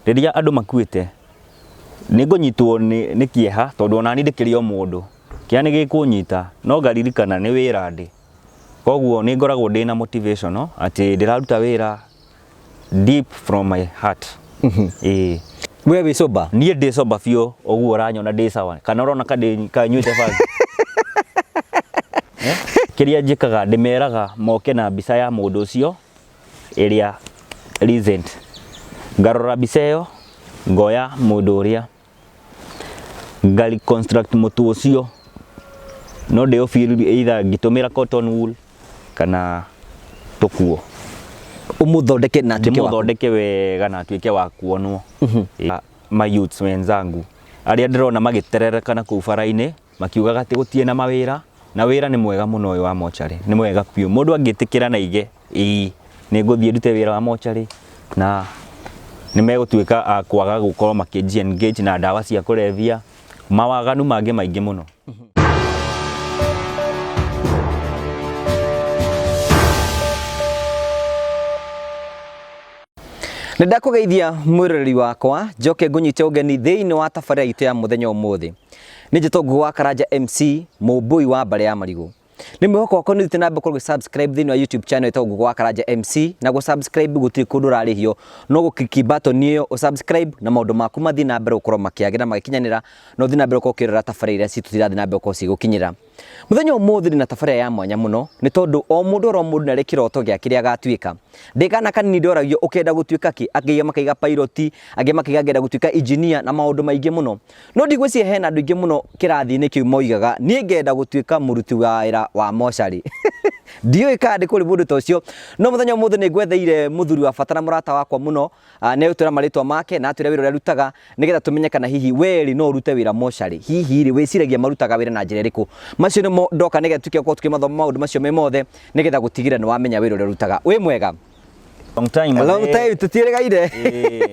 riria andu makuite ningũnyitwo nĩ kĩeha tondu ona ni ndĩkĩrĩ o mũndũ kĩa nĩ gĩkũnyita no ngaririkana nĩ wĩra ndĩ koguo nĩ ngoragwo ndĩ na motivation no atĩ ndĩraruta wĩra deep from my heart. We wĩ sober? Niĩ ndĩ sober biũ ũguo ũranyona ndĩ sawa kana ũrona kanyuĩte bangi. Kĩrĩa njĩkaga ndĩmeraga moke na mbica ya mũndũ ũcio ĩrĩa recent ngarora mbica ĩyo ngoya mũndũ ũrĩa reconstruct mũtu ũcio no ndĩ feel either ngĩtũmĩra cotton wool kana tũkuo umuthondeke na ndĩmũthondeke wega na atuĩke wa kuonwo. My youths wenzangu arĩa ndĩrona magĩterereka kũu bara-inĩ makiugaga atĩ gũtirĩ na mawĩra na wĩra nĩ mwega mũno ũyũ wa mochari nĩ mwega biũ mũndũ angĩtĩkĩra na ige nĩ ngũthiĩ ndute wĩra wa mochari na nĩ megũtuĩka kwaga gũkorwo makĩ-engage na ndawa cia kũrebia mawaganu mangĩ maingĩ mũno. Nenda kugeithia mwiroreri wakwa njoke ngunyite ugeni thiini wa tabarĩra itu ya muthenya umuthi ni njĩtwo wa Karanja MC mũmbui wa Mbare ya Marigũ. Ni mwihoko wakwa ni thite nambe korwo subscribe thiini wa YouTube channel ĩtagwo wa Karanja MC na go subscribe gutiri kundu rarihio no go click button iyo o subscribe na maundu maku mathi na mbere ukorwo makiagira magikinyanira no thi na mbere ukorwo ukirora tabarĩra iria citu tirathi na mbere ukorwo cigukinyira. Muthenya umuthi na tabarĩra ya mwanya muno ni tondu o mundu nare kiroto gya kiria gatuika ndikana kanini ndoragio ukenda gutuika ki angiya makaiga pilot angiya makaiga ngenda gutuika engineer na maundu maingĩ muno no ndigwĩciria hena andu aingĩ muno kirathi-inĩ kiu moigaga niĩ ngenda gutuika muruti wa wĩra wa mochari. Ndiũĩ kana ndĩ kũrĩ mũndũ ta ũcio no muthenya umuthi nĩ ngwetheire muthuri wa bata na murata wakwa muno nĩ ũtwĩra marĩtwa make na atwĩra wĩra ũrĩa arutaga nĩgetha tũmenye kana hihi weri no ũrute wĩra mochari hihi rĩ wĩciragia marutaga wĩra na njĩra ĩrĩkũ. Macio nĩmo ndoka nĩgetha tuke gũkorwo tukĩmathoma maũndũ macio me mothe nĩgetha gũtigĩrĩra nĩ wamenya wĩra ũrĩa ũrutaga. Wĩ mwega? Long time tũtiĩrĩgaire.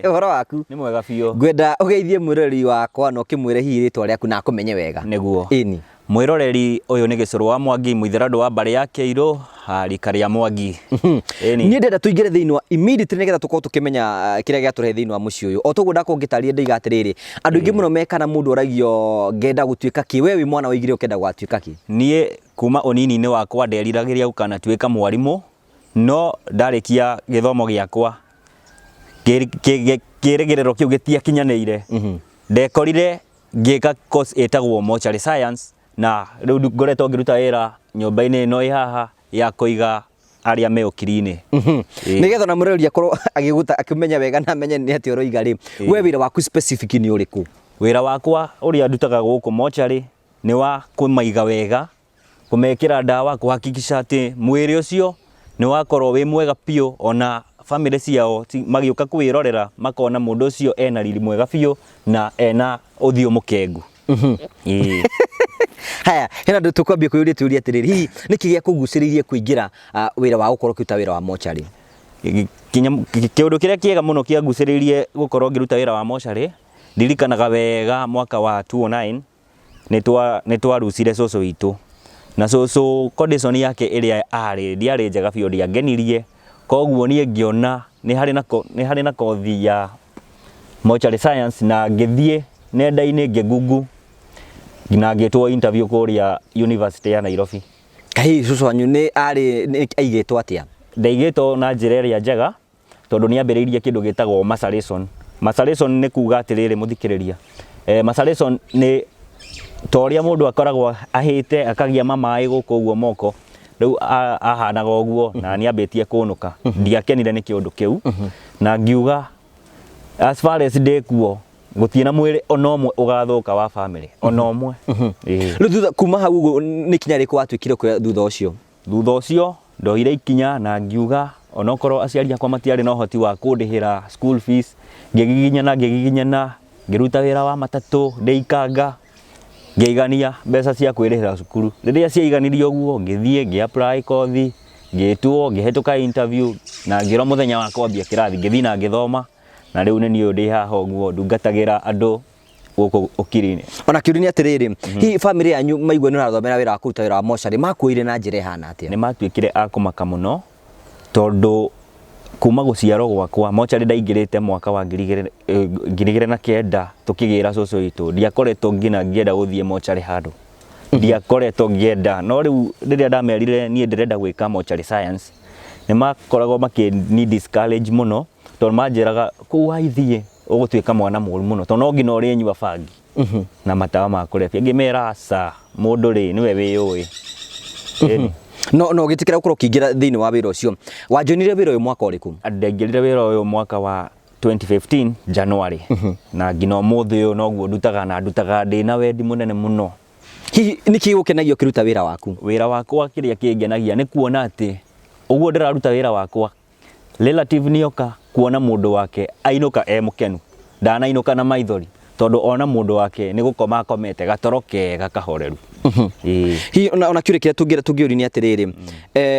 Ũhoro waku? Nĩ mwega biũ. Ngwenda ũgeithie mwĩroreri wakwa na ũkĩmwĩre hihi rĩtwa rĩaku na akũmenye wega. Nĩguo. Ĩni. Mwĩroreri ũyũ nĩ Gĩcũrũ wa Mwangi mũitherandũ wa Mbare ya Kĩirũ rika rĩa Mwangi. Niĩ ndenda tũingĩre thĩinĩ wa immediately nĩgetha tũkorwo tũkĩmenya kĩrĩa gĩatũrehe thĩinĩ wa mũciĩ ũyũ. O toguo ndakorwo ngĩtarĩria ndĩiga atĩrĩrĩ andũ aingĩ mũno mekana mũndũ oragio ngenda gũtuĩka kĩ we wĩ mwana woigire ũkenda gũtuĩka kĩ? Niĩ kuma ũnini-inĩ wakwa nderiragĩria gũkanatuĩka mwarimũ no ndarĩkia gĩthomo gĩakwa kĩrĩgĩrĩro kĩu gĩtiakinyanĩire ndekorire ngĩka course ĩtagwo Mortuary Science na rĩu ngoretwo ngĩruta wĩra nyũmba-inĩ ĩno ĩ haha ya kũiga arĩa me ũkiri-inĩ. Nĩgetha na mũrori akorwo akĩmenya wega na amenye nĩ atĩ ũroiga rĩ we wĩra waku specific nĩ ũrĩkũ? Wĩra wakwa ũrĩa ndutaga gũkũ mochari nĩ wa kũmaiga wega kũmekĩra ndawa kũhakikisha atĩ mwĩrĩ ũcio nĩ wakorwo wĩ mwega biũ ona family ciao magĩũka kwĩrorera makona mũndũ ũcio ena riri mwega biũ na ena ũthiũ mũkengu. Haya hena ndũ tũkwambia kũyũria tũria atĩrĩrĩ hihi nĩkĩ gĩa kũgucĩrĩirie kũingĩra wĩra wa gũkorwo ũkĩruta wĩra wa mochari? Kĩũndũ kĩrĩa kĩega mũno kĩagucĩrĩirie gũkorwo ngĩruta wĩra wa mochari ndirikanaga wega mwaka wa 2009 nĩ twarucire cũcũ witũ na cũcũ condition yake ĩrĩa ndiarĩ njega biũ ndiangenirie koguo niĩ ngĩona nĩ harĩ na kothi ya Mortuary Science na ngĩthiĩ nenda-inĩ ngĩgungu na ngĩtwo interview kũrĩa University ya Nairobi. Kahi cũcũ wanyu nĩ aigĩtwo atĩa? Ndaigĩtwo na njĩra ĩrĩa njega tondũ nĩ ambĩrĩirie kĩndũ gĩtagwo maceration. Maceration nĩ kuuga atĩrĩrĩ mũthikĩrĩria maceration nĩ torĩa mũndũ akoragwo ahĩte akagĩa mamaĩ gũkũ ũguo moko rĩu ahanaga ũguo na nĩ ambĩtie kũnũka ndiakenire nĩ kĩũndũ kĩu na ngiuga as far as ndĩkuo gũtirĩ na mwĩrĩ ona ũmwe ũgathũka wa family ona ũmwe. Rĩu thutha kuma hau ũguo nĩ kinya rĩkũ watuĩkire kuoya thutha ũcio? Thutha ũcio ndoire ikinya na ngiuga onokorwo aciari akwa matiarĩ na ũhoti wa kũndĩhĩra school fees ngĩgiginyana ngĩruta wĩra wa matatũ ndĩikanga ngĩigania mbeca cia kwĩrĩhĩra cukuru. Rĩrĩa ciaiganirie ũguo ngĩthiĩ ngĩ-apply kothi ngĩtwo ngĩhetũka interview na ngĩrwo mũthenya wa kwambia kĩrathi ngĩthiĩ na ngĩthoma na rĩu nĩ niĩ ndĩ haha ũguo ndungatagĩra andũ gũkũ ũkiri-inĩ. Ona kĩũria atĩrĩrĩ hihi family yanyu maigua nĩ ũrathomera wĩra wa kũruta wĩra wa mochari makuoire na njĩra ĩhana atĩa? Nĩ matuĩkire a kũmaka mũno tondũ kuma guciarwo gwakwa mochari ndaingirite mwaka wa 2009 tukigira cucu itu ndiakoretwo ngina ngienda guthie mochari handu ndiakoretwo ngienda no riu riria ndamerire nie ndirenda gwika mochari science ni makoragwo makini discourage muno tondu manjiraga ku waithie ugutuika mwana mũru muno tondu no ngina uri nyua bangi na matawa ma kurebia ngimera aca mundu ri niwe wiyui no gitikira ukorwo kingira thiini wa wira ucio wanjonire wira uyu mwaka uriku ndaingirire wira uyu mwaka wa 2015 January na ngina umuthi uyu noguo ndutaga ndina wendi munene muno. Hihi niki gukenagio kiruta wira waku? Wira wakwa kiria kingenagia ni kuona ati uguo ndiraruta wira wakwa relative nioka kuona mundu wake ainuka mukenu ndanainuka na maithori tondu ona mundu wake ni gukoma akomete gatoro kega kahoreru. Hihi ona kiure kiria tungiuri ni atiriri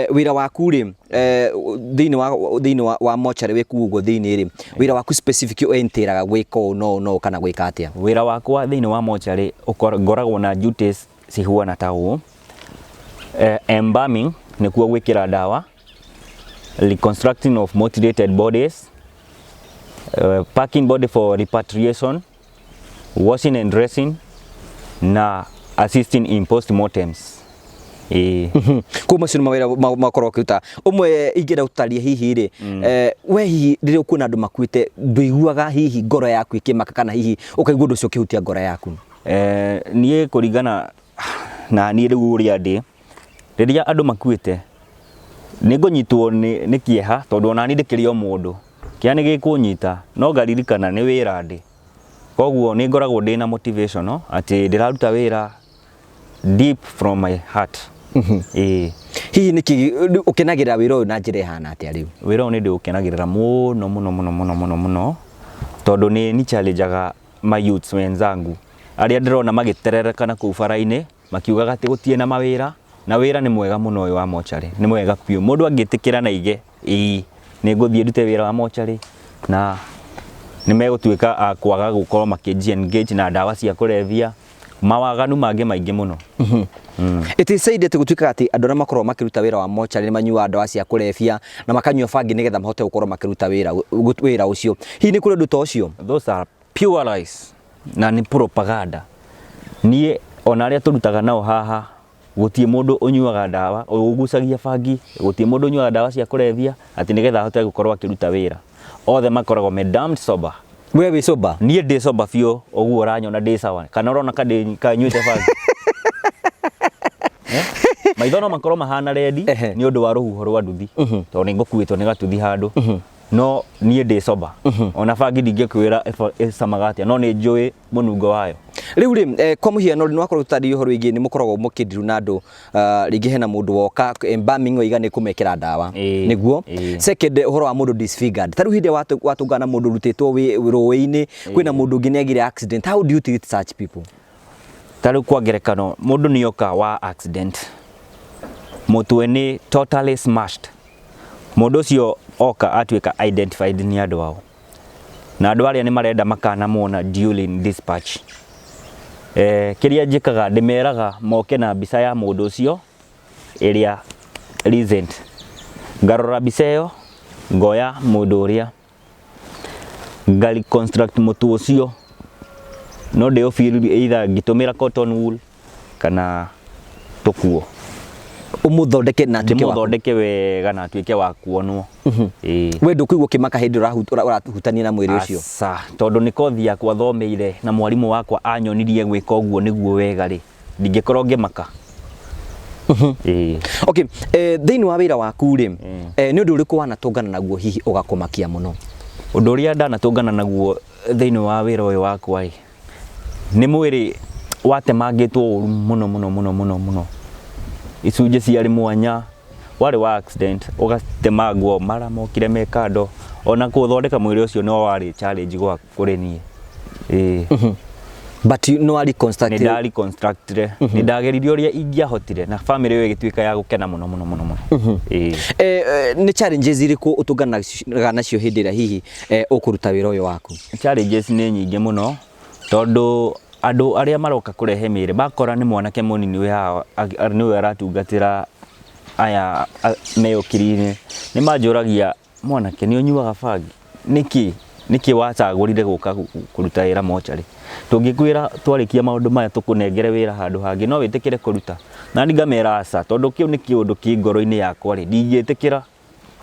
wira waku ri thiini wa mochari wiku uguo thiini ri wira waku specific entiraga gwika no kana gwika atia? Wira wakwa thiini wa mochari ngoragwo na duties cihuana ta uu embalming ni kuo gwikira dawa, reconstructing of mutilated bodies, packing body for repatriation, washing and dressing na assisting in postmortems. Kuma sinu mawira makorwo kiruta umwe ingira utaria hihi ri we hihi riri ukuna andu makuite nduiguaga hihi ngoro yaku ikimaka kana hihi ukaigua undu ucio kihutia ngoro yaku? Nie kuringana na nie riu uria ndi riria andu makuite ningunyitwo ni kieha tondu ona ni ndikiri o mundu kiani gikunyita no ngaririkana ni wira ndi koguo ni ngoragwo ndina motivation no ati ndiraruta wira deep from my heart. Hihi niki ukenagira wira uyu na njira ihana atia riu? Wira uyu ni ndi ukenagirira muno tondu ni challengeaga my youths wenzangu aria ndirona magitererekana ku bara-ini makiugaga ati gutie na mawira na wira ni mwega muno uyu wa mochari ni mwega piu mundu angitikira na ige ni nguthie ndute wira wa mochari na ni megutuika kwaga gukorwo makiji engage na dawa cia kurevia mawaganu mangi maingi muno. It is said ati gutuika ati andu aria makorwo makiruta wira wa mochari ni manyua dawa cia kurevia na makanyua bangi nigetha mahote gukorwo makiruta wira ucio. Hihi ni kuri undu ta ucio? Those are pure lies na ni propaganda. Nie ona aria turutaga nao haha gutie mundu unyuaga dawa ugucagia bangi gutie mundu unyuaga dawa cia kurevia ati nigetha ahote gukorwo akiruta wira. Othe makoragwo damned sober. We wi sober? Nie ndi sober fio oguo uranyona ndi sawa kana urona kanyuite bangi maithono makorwo mahana rendi ni undu wa ruhuho rwa nduthi tondu ni ngukuitwo ni gatuthi handu no nie ndi sober ona bangi ndingikwira icamaga atia no ni njui munungo wayo. Riu ri kwa muhiano ni wakorwo tutari uhoro ingi ni mukoragwo mukindiru na andu ringi hena mundu woka embalming oiga ni kumekira dawa niguo. Second uhoro wa mundu disfigured taru hinde watungana mundu rutitwo roi-ini kwina mundu ngi negire accident, how do you treat such people? Taru kwa ngerekano mundu ni yoka wa accident mutwe ni totally smashed mundu ucio oka atuika identified ni andu wao na andu aria ni marenda makana muona duly dispatch. Kiria njikaga ndimeraga moke na mbica ya mundu ucio iria recent ngarora mbica iyo ngoya mundu uria ngali construct mutu ucio no de feel either gitumira cotton wool kana tukuo umuthondeke na tuike umuthondeke wega na tuike wa kuonwo. We ndukuigwo kimaka hindi urahutania na mwiri ucio? Asa tondu ni kothi yakwa thomeire na mwarimu wakwa anyonirie gwika uguo niguo wega ri ndingikorwo ngimaka. Okay, thiini wa wira waku ri ni undu uriku wanatungana naguo hihi ugakumakia muno? Undu uria ndanatungana naguo thiini wa wira uyu wakwa ri ni mwiri watemangitwo muno icunje ciari mwanya wari wa accident ugatemangwo mara mokire mekando ona kuthondeka mwiri ucio no wari challenge gwa kuri nie. But you know reconstructed? Ni reconstructed ni ndageririe uria ingiahotire na family yo igituika ya gukena muno. Ni challenges iriku utunganaga nacio hindi ira hihi ukuruta wira uyu waku? Challenges ni nyingi muno tondu andu aria maroka kurehe mire bakora ni mwanake munini we hawa niwe aratungatira aya meyokirine ni manjuragia mwanake nĩ ũnyuaga bangi niki wacagũrire gũka kũruta wĩra mochari tũngĩkwĩra twarĩkia maũndũ maya tũkũnengere wĩra handũ hangĩ no wĩtĩkĩre kũruta na ngamera aca tondũ kĩu nĩ kĩũndũ kĩ ngoro-inĩ yakwa rĩ ndingĩtĩkĩra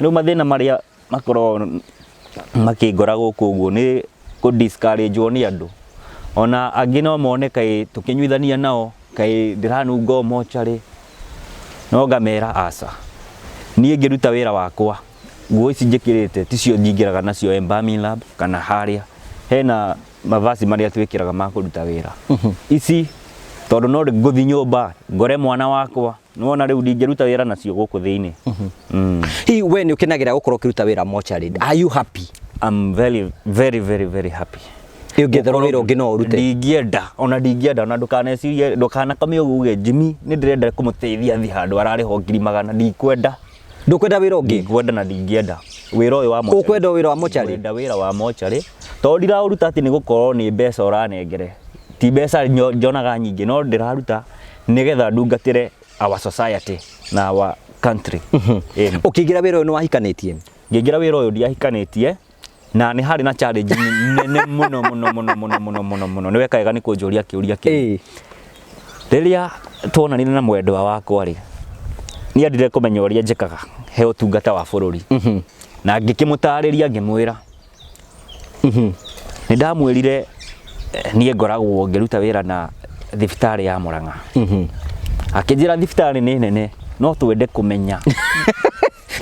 rĩu mathĩna marĩa makorwo makĩngora gũkũ ũguo nĩ discourage nĩ andũ ona angĩ no mone kaĩ tũkĩnyuithania nao kaĩ ndĩranunga mochari no ngamera aca niĩ ngĩruta wĩra wakwa nguo ici njĩkĩrĩte ticio njingĩraga nacio Embalming Lab kana harĩa hena mavazi marĩa twĩkĩraga ma kũruta wĩra ici tondũ no ngũthi nyũmba ngore mwana wakwa nĩwona rĩu ndingĩruta wĩra nacio gũkũ thĩinĩ hihi we nĩ ũkenagĩra gũkorwo ũkĩruta wĩra mochari? Are you happy? I'm very happy. Ũngĩetherwo wĩra ũngĩ no ũrute? Ndingĩenda ona ndũkanecirie ndũkanakame ũguo uge Jimmy nĩ ndĩrenda kũmũteithia thi handũ ararĩho 200 ndikwenda. Ndũkwenda wĩra ũngĩ? Ndikwenda na ndingĩenda wĩra ũyũ wa mochari. Ũkwenda wĩra wa mochari? Ndĩrenda wĩra wa mochari tondũ ndiraũruta atĩ nĩ gũkorwo nĩ mbeca ũranengere ti mbeca njonaga nyingĩ no ndĩraruta nĩgetha ndungatĩre our society na our country. Ũkĩingĩra wĩra ũyũ nĩ wahikanĩtie? Ngĩingĩra wĩra ũyũ ndiahikanĩtie na nĩ harĩ na challenge nene mũno nĩ wekega nĩ kũnjũria kĩũria kĩu. Rĩrĩa tuonanire na mwendwa wakwa rĩ nĩ andire kũmenya ũrĩa njĩkaga he ũtungata wa bũrũri na ngĩkĩmũtarĩria ngĩmwĩra nĩ ndamwĩrire niĩ ngoragwo ngĩruta wĩra na thibitarĩ ya Mũrang'a. Akĩnjĩra thibitarĩ nĩ nene no twende kũmenya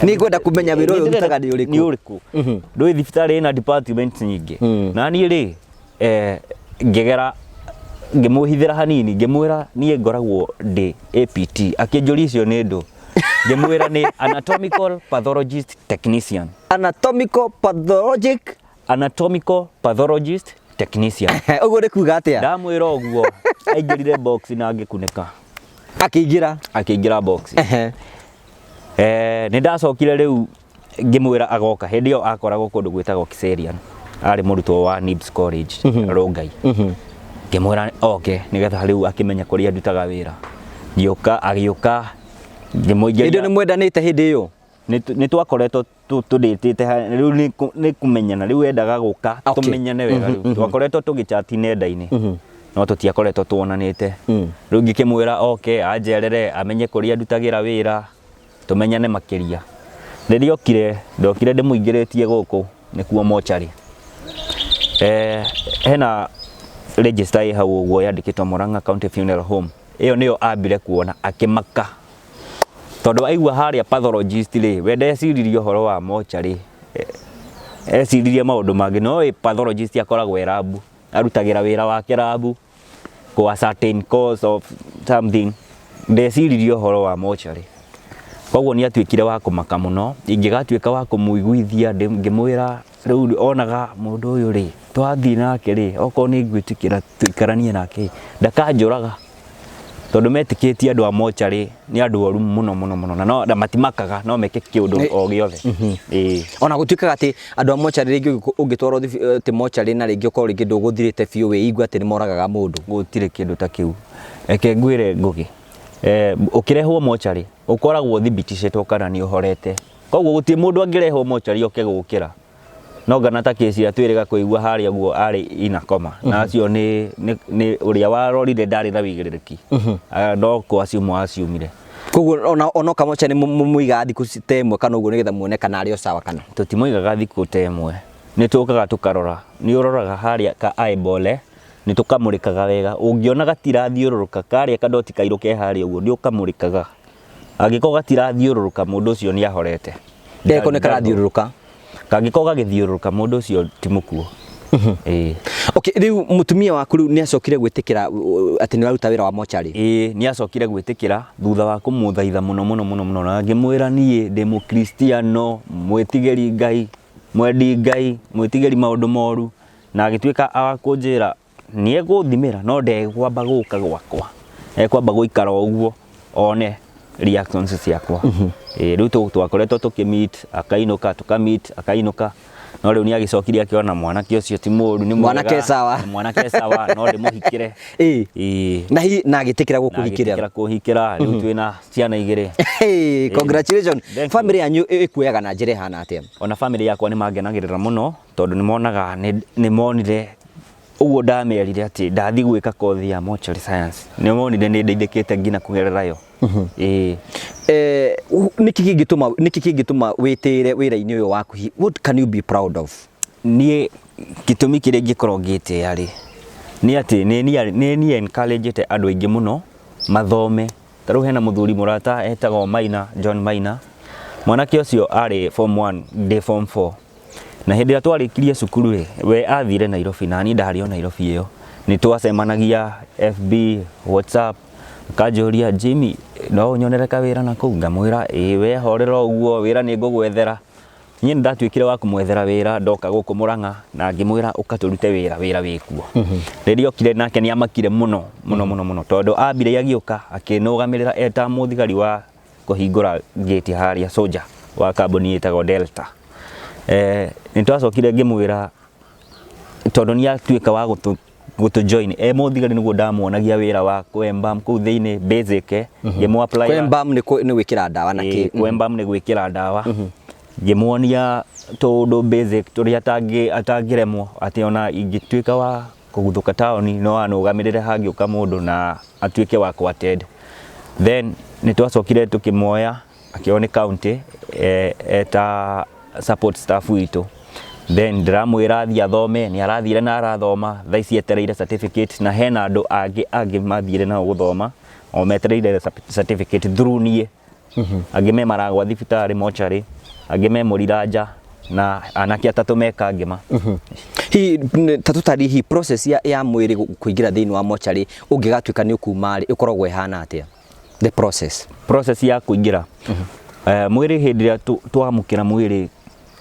nĩ ngwenda kũmenya wĩra ũyũ ũrutaga nĩ ũrĩkũ. Ndũĩ thibitarĩ ĩna department nyingĩ na niĩ rĩ ngĩgera ngĩmũhithĩra hanini ngĩmwĩra niĩ ngoragwo ndĩ APT. Akĩnjũria icio nĩ ndũ ngĩmwĩra nĩ anatomical pathologist technician. Anatomical pathologist technician. Ũguo nĩ kuuga atĩa? Ndamwĩra ũguo aingĩrire box na ngĩkunĩka. Akĩingĩra box. Nĩ ndacokire rĩu ngĩmwĩra agoka hĩndĩ ĩyo akoragwo kũndũ gwĩtagwo Kiserian arĩ mũrutwo wa NIBS College Rongai. Ngĩmwĩra oke nĩgetha rĩu akĩmenya kũrĩa ndutaga wĩra. Agĩũka ngĩmũingĩria. Hĩndĩ ĩyo nĩ mwendanĩte hĩndĩ ĩyo? Nĩ twakoretwo tũndĩtĩte rĩu nĩ kũmenyana rĩu endaga gũka tũmenyane wega rĩu twakoretwo tũgĩchat nenda-inĩ no tũtiakoretwo tuonanĩte. Rĩu ngĩkĩmwĩra oke anjerere amenye kũrĩa ndutagĩra wĩra tumenyane makĩria. Rĩrĩa ndokire ndĩmũingĩrĩtie gũkũ nĩkuo mochari. Hena register ĩ hau ũguo yandĩkĩtwo Mũrang'a County Funeral Home. Ĩyo nĩyo ambire kuona akĩmaka tondũ aigua harĩa pathologist rĩ we ndeciririe ũhoro wa mochari eciririe maũndũ mangĩ no pathologist akoragwo labu arutagĩra wĩra wake labu kwa certain cause of something ndeciririe ũhoro wa mochari. Koguo nĩ atuĩkire wa kũmaka mũno ingĩgatuĩka wa kũmũiguithia ngĩmwĩra rĩu onaga mũndũ ũyũ rĩ twathiĩ nake rĩ okorwo nĩ ngwĩtĩkĩra tũikaranie nake ndakanjũraga tondũ metĩkĩtie andũ a mochari nĩ andũ oru mũno na no matimakaga no meke kĩũndũ o gĩothe. Ona gũtuĩkaga atĩ andũ a mochari rĩngĩ ũngĩtwarwo atĩ mochari na rĩngĩ ũkorwo rĩngĩ ndũgũthirĩte biũ wĩigua atĩ nĩ moragaga mũndũ. Gũtirĩ kĩndũ ta kĩu. Reke ngwĩre Ngũgĩ ũkĩrehwo mochari ũkoragwo thibiticĩtwo kana nĩ ũhorete. Koguo gũtirĩ mũndũ angĩrehwo mochari oke gũkĩra no ngana ta kesi atwĩrĩga kũigua harĩa guo arĩ inakoma na acio nĩ ũrĩa warorire ndarĩ na wĩigĩrĩrĩki no kwa aciumire. Koguo ona kamocha nĩ mũigaga thikũ ta ĩmwe kana ũguo nĩgetha muone kana arĩ o sawa kana? Tũtimũigaga thikũ ta ĩmwe nĩ tũkaga tũkarora nĩ ũroraga harĩa ka eyeball nĩ tũkamũrĩkaga wega ũngĩona gatirathiũrũrũka karĩa kadoti kairũ ke harĩa ũguo nĩ ũkamũrĩkaga angĩkorwo gatirathiũrũrũka mũndũ ũcio nĩ ahorete. Ndeko nĩ karathiũrũrũka kangĩkorwo gagĩthiũrũrũka mũndũ ũcio ti mũkuo. Okay, rĩu mũtumia waku rĩu nĩ acokire gwĩtĩkĩra atĩ nĩ waruta wĩra wa mochari? Nĩ acokire gwĩtĩkĩra thutha wa kũmũthaitha mũno na ngĩmwĩra niĩ ndĩ mũkristiano mwĩtigĩri Ngai mwendi Ngai mwĩtigĩri maũndũ moru na agĩtuĩka akũnjĩra nĩ egũthimĩra no ndekwamba gũka gwakwa ekwamba gũikara ũguo one reactions ciakwa. Rĩu twakoretwo tũkĩmeet akainũka tũkameet akainũka no riu ni agicokirie akiona mwanake ucio ti mũru ni mwanake sawa mwanake sawa no ndimuhikire na agitikira gukuhikira riu twina ciana igiri congratulations family yanyu ikuyaga na njira hana atia ona family yakwa ni mangenagirira muno tondu ni monaga ni monire uguo ndamerire ati ndathi gwika kothi ya mortuary science ni monire ni ndeithikite ngina kugerera yo niki kingituma witire wira-ini uyu waku what can you be proud of nie gitumi kiria ngikorwo ngite ari ni ati ni encourage andu aingi muno mathome taru hena muthuri murata etagwo Maina John Maina mwanake ucio ari form 1 day form 4 na hindi ya twarikirie cukuru we athire Nairobi na ni ndari o Nairobi iyo ni twacemanagia FB WhatsApp kajuria Jimmy no nyonere ka wira na kuu ngamwira we horera uguo wira ni ngugwethera nyi ndatwikire wa kumwethera wira ndoka guku Murang'a na ngimwira ukaturute wira wikuo ririo kire nake ni amakire muno tondu ambire yagiuka akinugamirira eta muthigari wa kuhingura gate haria soja wa kambuni itagwo Delta ni twacokire ngimwira tondu ni atwika wa gutu join muthigari niguo ndamuonagia wira wa kwembam ku thiini basic ngimwa apply kwembam ni gwikira ndawa na ki kwembam ni gwikira ndawa ngimuonia tondu basic turi atangiremwo ati ona ingitwika wa kuguthuka taoni no anugamirire hangiuka mundu na atwike wa quartered then ni twacokire tukimoya akioni county eta support staff witu then ndiramwira athie athome ni arathire na arathoma thaici etereire certificate na hena andu angi mathire na guthoma o metereire certificate through nie angime maragwa thibitari mortuary angime Muriranja na anake atatu meka ngima hi tatutari hi process ya mwiri kuingira thiini wa mortuary ungigatwika ni ukumari ikoragwo ihana atia the process ya kuingira mwiri hindi ya twamukira mwiri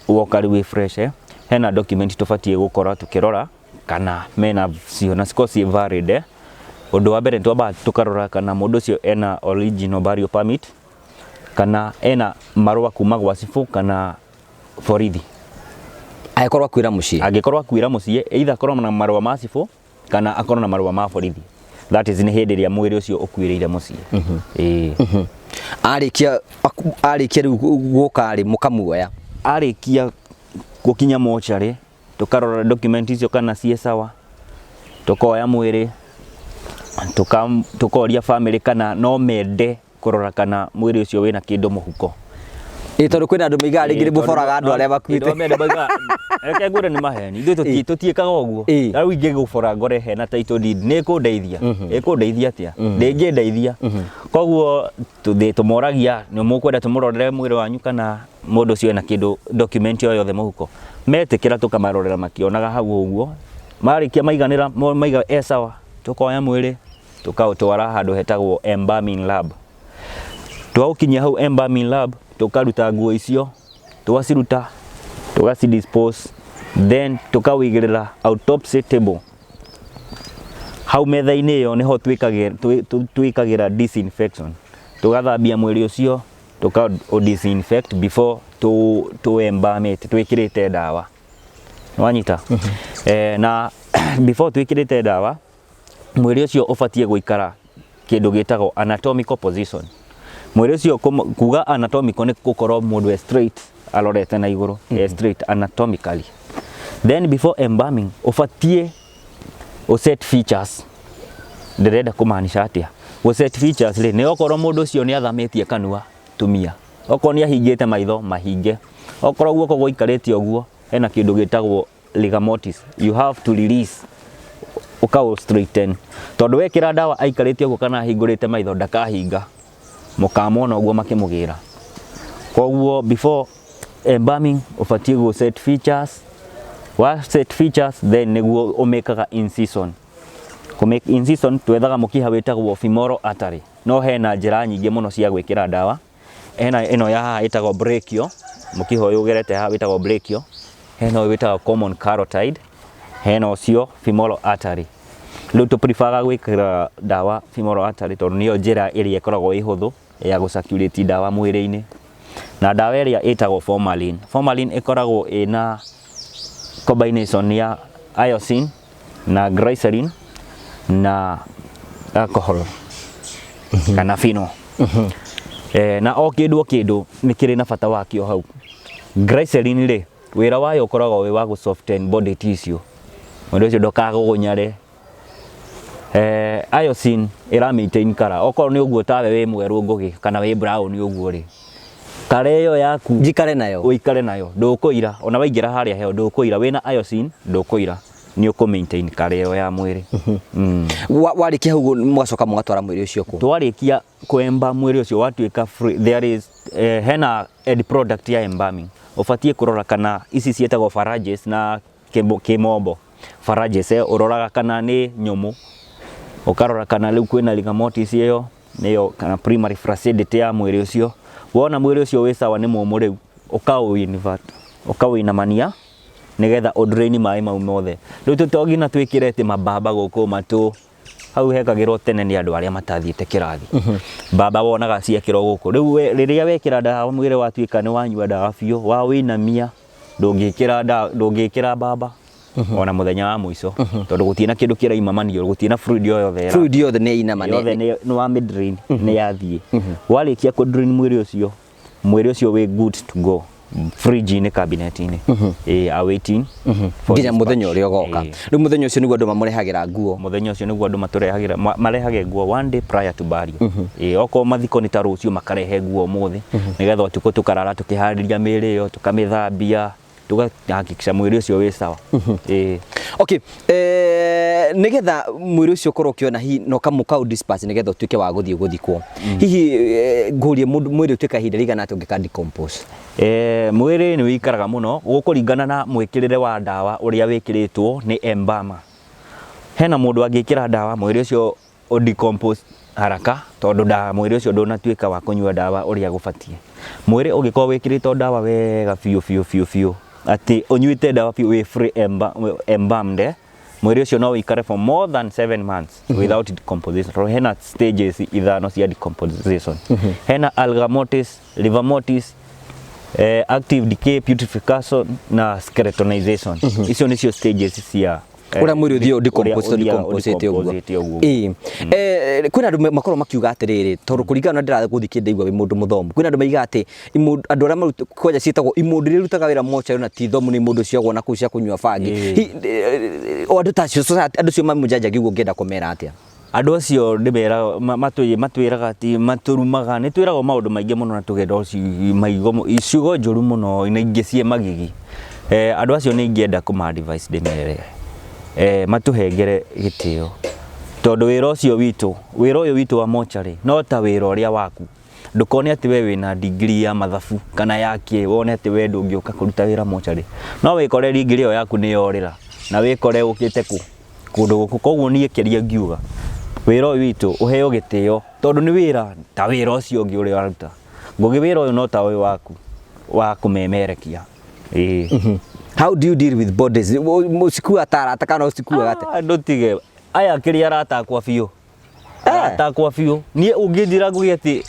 woka riu fresh hena document tufatie gukora tukirora kana mena cio na sikosi valid undu wa mbere twamba tukarora kana mundu ucio ena original burial permit kana ena marua kuma gwa cifu kana borithi agikorwo akwira mucii either akorwo na marua ma cifu kana akorwo na marua ma borithi that is ni hindi ria mwiri ucio ukuirire mucii arikia riu guka ri mukamuoya arikia gukinya mortuary tukarora document icio kana cie sawa tukoya mwiri tukoria family kana no mende kurora kana mwiri ucio wina kindu muhuko tondu kwina andu meiga ringiri muboraga andu aria bakuite eke ngure ni maheni ithuĩ tutiĩkaga ũguo rĩu ingĩgũbora ngore hena title deed nĩ ĩkũndeithia atia ndĩngĩndeithia koguo tũmoragia nĩ mũkwenda tũmũrorere mwĩrĩ wanyu kana mũndũ ũcio ena kĩndũ document o yothe mũhuko metĩkĩra tũkamarorera makĩonaga hau ũguo marĩkia maiganĩra maiga sawa tukoya mwĩrĩ tukaũtwara handũ hetagwo embalming lab twaukinyia hau embalming lab tukaruta nguo icio tugaciruta tugacidispose then tukawigirira autopsy table hau metha-inĩ ĩyo niho twikagira disinfection tugathambia mwĩrĩ ũcio tuka disinfect before to embalmate twikirite dawa wanyita na before twikirite dawa mwĩrĩ ũcio ũbatie guikara kindu gitagwo anatomical position mwĩrĩ ũcio kuga anatomical ni gukorwo mundu straight alorete na iguru straight anatomically then before embalming ufatie set features ndirenda kumaanisha atia set features ri ni okorwo mundu ucio ni athametie kanua tumia okorwo ni ahingite maitho mahinge okorwo guoko guikarite oguo hena kindu gitagwo rigor mortis you have to release ukao straighten tondu wekira dawa aikarite oguo kana ahingurite maitho ndakahinga mukamona oguo makimugira koguo before embalming ufatie go set features wa set features then niguo umekaga incision kumake incision twethaga mukiha witagwo femoral artery no hena njira nyingi muno cia gwikira dawa hena ino ya haha itagwo brachial mukiha uyu ugerete haha witagwo brachial hena uyu witagwo common carotid hena ucio femoral artery riu tu prefer gwikira dawa femoral artery tondu niyo njira iria ikoragwo ihuthu ya gucirculate dawa mwiri-ini na dawa iria itagwo formalin ikoragwo ina combination ya iosine na glycerin na alcohol kana fino. Na o kindu ni kiri na bata wakio hau. Glycerin ri wira wayo ukoragwo wi wa gu soften body tissue, mundu ucio ndokagugunyare. Iosine ira maintain kara, okorwo ni uguo tawe wi mweru ngugi kana wi brown uguo ri, kare yo yaku njikare nayo, uikare nayo ndukuira, ona waingira haria heo ndukuira, wina iosine ndukuira, ni uku maintain kare yo ya mwiri. Warikia hugo mwacoka mwatwara mwiri ucio ku? Twarikia kwemba mwiri ucio watuika free, there is hena end product ya embalming. Ufatie kurora kana ici cietagwo phalanges na kimombo phalanges, uroraga kana ni nyumu, ukarora kana riu kwina ligamotis iyo niyo kana primary flaccidity ya mwiri ucio. Wona mwiri ucio wi sawa ni mumu riu ukawinvert, ukawinamania nigetha drain mai mau mothe. Riu tutogina twikirete mababa guku matu hau hekagirwo tene ni andu aria matathiete kirathi. Baba wonaga ciekirwo guku, riu riria wekira dawa mwiri watuika ni wanyua dawa biu, wa winamia ndungikira baba ona muthenya wa muico, tondu gutina kindu kiraima manio, gutina fluid yothe. Fluid yothe ni ina mane yothe ni wa mid drain ni yathie. Warikia ku drain mwiri ucio we good to go fridge ni cabinet ni awaiting nginya muthenya uria ugoka. Riu muthenya ucio niguo andu mamurehagira nguo, muthenya ucio niguo andu maturehagira marehage nguo one day prior to burial. Oko mathiko ni ta rucio makarehe nguo muthi nigetha utuko tukarara tukihariria miri yo tukamithambia tugahakikisha mwiri ucio wi sawa. Okay, nigetha mwiri ucio korwo kiona hi no kamuka dispatch nigetha utuike wa guthii guthikwo, hihi ngurie mwiri utuika hinda rigana ati ungika decompose? Mwiri ni wikaraga muno gukuringana na mwikirire wa dawa uria wikiritwo ni embalmer. Hena mundu angikira dawa mwiri ucio o decompose haraka tondu mwiri ucio ndunatuika wa kunyua dawa uria gubatie. Mwiri ungikorwo wikirito dawa wega fiu ati unyuite dawa fiu we free embalmed, mwiri ucio no wikare for more than 7 months without decomposition. Hena stages ithano cia decomposition. Hena algamotis, livermotis, active decay, putrefaction na skeletonization. Icio nicio stages cia ura mwiri uthio decomposite uguo. Kwina andu makorwo makiuga atiriri tondu kuringana na ndira guthiki ndeigua wi mundu muthomu, kwina andu maiga ati andu aria maruta koja cietagwo imundu ri rutaga wira mochari na ti thomu ni mundu ciogwo na kucia kunyua bangi. O andu tacio andu cio mamujanjagia uguo ngenda kumera atia? Andu acio ndimera matwiraga ati maturumaga, ni twiragwo maundu maingi muno na tugenda maigo iciugo njuru muno ina ingi cie magigi. Andu acio ni ingienda kuma advice ndimere matuhengere gitio, tondu wira ucio witu, wira uyu witu wa mochari no ta wira uria waku. Ndukone ati we wina degree ya mathabu kana yake wone ati we ndungiuka kuruta wira mochari, no wikore degree yo yaku ni yorira na wikore ukite kundu guku. Koguo nie kiria ngiuga wira uyu witu uheo gitio tondu ni wira ta wira ucio ungi uria waruta. Ngugi wira uyu no ta uyu waku wa kumemerekia. How do you deal with bodies? Musikua tara atakana usikua gate ndutige aya kiria aratakwa biu, aratakwa biu nie ungithira ngugi ati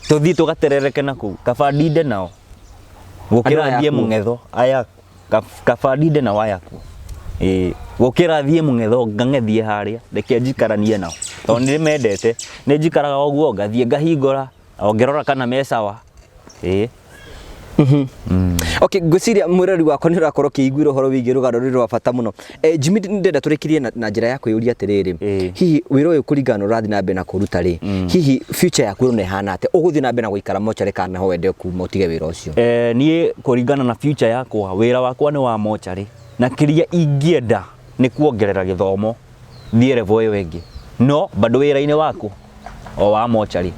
tuthi tugaterereke naku kabadinde nao gukira thie mungetho aya kabadinde nao ayaku. Gukira thie mungetho ngangethie haria reke njikaranie nao tondu ni mendete ni njikaraga oguo ngathie ngahingora ongerora kana mesawa. Okay, gwiciria mwirori wakwa ni urakorwo kiiguira horo wigi rugano ruri rwa bata muno. Jimmy ndenda turikirie na njira ya kuyuria atiriri, hihi wira uyu kuringana urathi na mbere na kuruta ri, hihi future yaku ni hana ate uguthi na mbere na guikara mochari kana ho wende kuma utige wira ucio? Nie kuringana na future yakwa wira wakwa ni wa mochari na kiria ingienda ni kuongerera githomo thie level iyo ingi, no bado wira-ini waku o wa mochari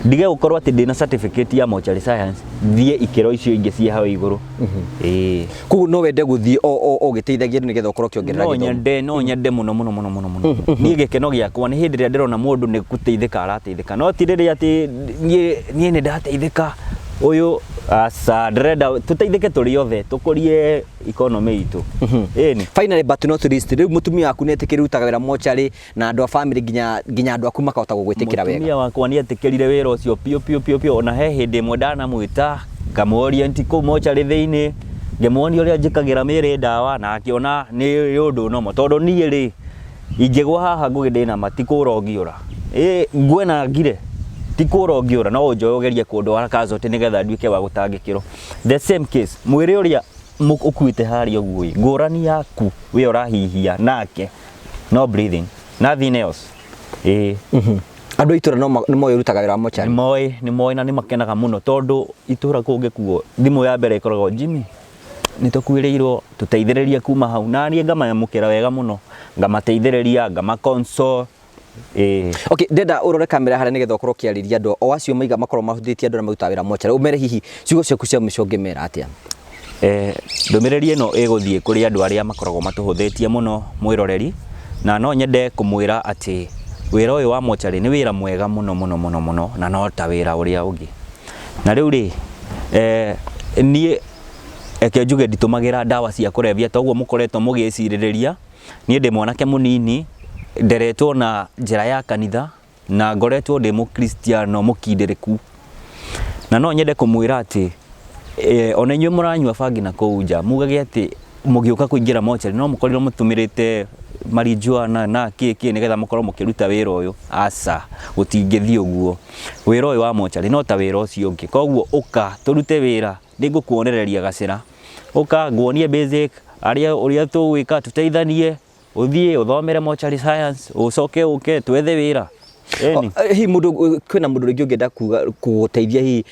ndige gukorwo ati ndina certificate ya mortuary science thie ikero icio ingi cie hau iguru. Kugu no wende guthie o giteithagia nigetha ukorwo kiongerera githomo? No nyende muno nie gikeno giakwa ni hindi ria ndirona mundu ni guteithika arateithika, no ti riria ati nie ni ndateithika uyu asa ndrenda tuteithike turi othe tukurie economy itu. Finally but not least, riu mutumia waku ni etikirutaga wira mortuary na andu a family ginya andu aku makahota gugwitikira wega? Mutumia wakwa ni etikirire wira ucio pio ona he hindi imwe ndana mwita ngamu orient ku mortuary thiini ngemuonia uria njikagira miri ndawa na akiona ni undu nomo tondu nie ri ingigwa haha ngugi ndina matikura ungiura ngwena ngire tikura ungiura no unjoe ugerie kundu haraka zote nigetha nduike wa gutangikiro. The same case mwiri uria ukuite hari uguo ngurani yaku we urahihia nake no breathing nothing else. Andu itura no moyo rutaga wira wa mochari ni moyo na ni makenaga muno tondu itura kungikuo thimu ya mbere ikoragwo Jimmy nitukwiriirwo tuteithiririe kuma hau na nie ngamayamukira wega muno ngamateithiriria ngama console. Okay, ndenda urore kamera haria nigetha ukorwo kiariria andu o acio maiga makorwo mahuthitie andu na maruta wira mochari umere hihi ciugo ciaku cia miconge mera atia. Ndumiriri ino iguthie kuri andu aria makoragwo matuhuthitie muno mwiroreri na no nyende kumwira ati wira uyu wa mochari ni wira mwega muno na no ta wira uria ungi na riu ri nie eke njuge nditumagira ndawa cia kurevia toguo mukoretwo mugiciririria nie ndi mwanake munini nderetwo na njira ya kanitha na ngoretwo ndi mukristiano mukindiriku na no nyende kumwira ati ona inyuĩ muranyua bangi na kũu mugage ati mugiuka kuingira mochari no mukorirwo mutumirite marijuana na kiki nigetha mukorwo mukiruta wira uyu asa gutingithie uguo wira uyu wa mochari no ta wira ucio ungi koguo uka turute wira nigukuonereria gacira uka nguonie basic aria uria tuwika tuteithanie uthie uthomere mochari science ucoke uke twethe wira. Hi mundu kwina mundu ringi ungenda kuguteithia hi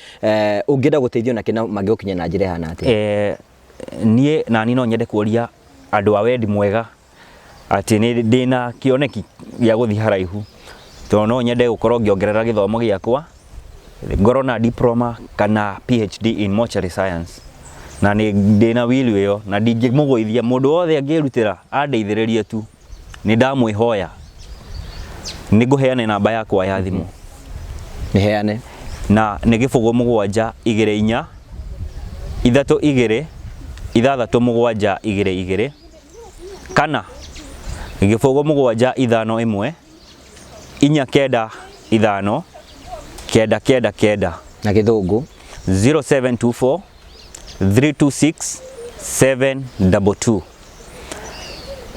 ungenda guteithio na kina magiukinya na njira hana ati nie na ni no nyende kuoria andu a wendi mwega ati ni ndina kioneki gya guthi haraihu to no nyende gukorwo ngiongerera githomo giakwa ngoro na diploma kana PhD in mortuary science na ni ndina wili iyo na ndingimugoithia mundu wothe angirutira andeithiririe tu ni ndamwihoya niguheane namba yakwa ya thimu niheane na ni 0724 2 2 6 kana 0775 495 999 na githungu 0724 326 722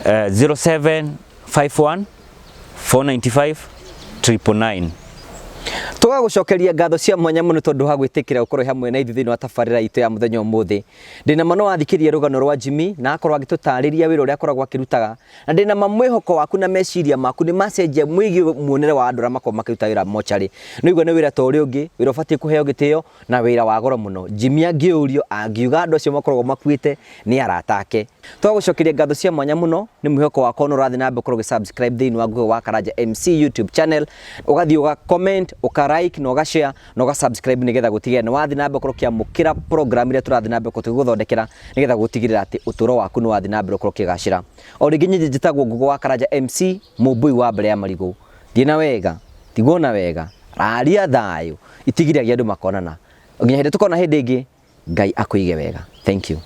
0751 495 999. Tugagucokeria ngatho cia mwanya muno tondu ha gwitikira ukorwo hamwe na ithuĩ wa tabarĩra itu ya muthenya umuthi. Ndina mano wathikiria rugano rwa Jimmy na akorwo agitutariria wira uria akoragwo akirutaga na ndina mamwihoko waku na meciria maku ni macenjia mwigi muonere wa andu makorwo makiruta wira mochari no igwa ni wira ta uri ungi wira ubatie kuheo gitio na wira wa goro muno. Jimmy angiurio angiuga andu acio makoragwo makuite ni aratake. Tugagucokeria ngatho cia mwanya muno ni mwihoko wako no rathi na mbe korwo subscribe thiini wa Google wa Karanja MC YouTube channel ugathii uga comment uka like no ga share no ga subscribe nigetha gutigirira ni wathi na mbe korwo kiamukira program ire turathi na mbe guthondekera nigetha gutigirira ati uturo waku ni wathi na mbe korwo kigacira. O ringi nyinyi njitagwo Google wa Karanja MC Mũmbui wa mbere ya Marigu. Thiina wega tigona wega raria thayo itigiragia andu makonana nginya hindi tukona hindi ingi Ngai akuige wega. Thank you.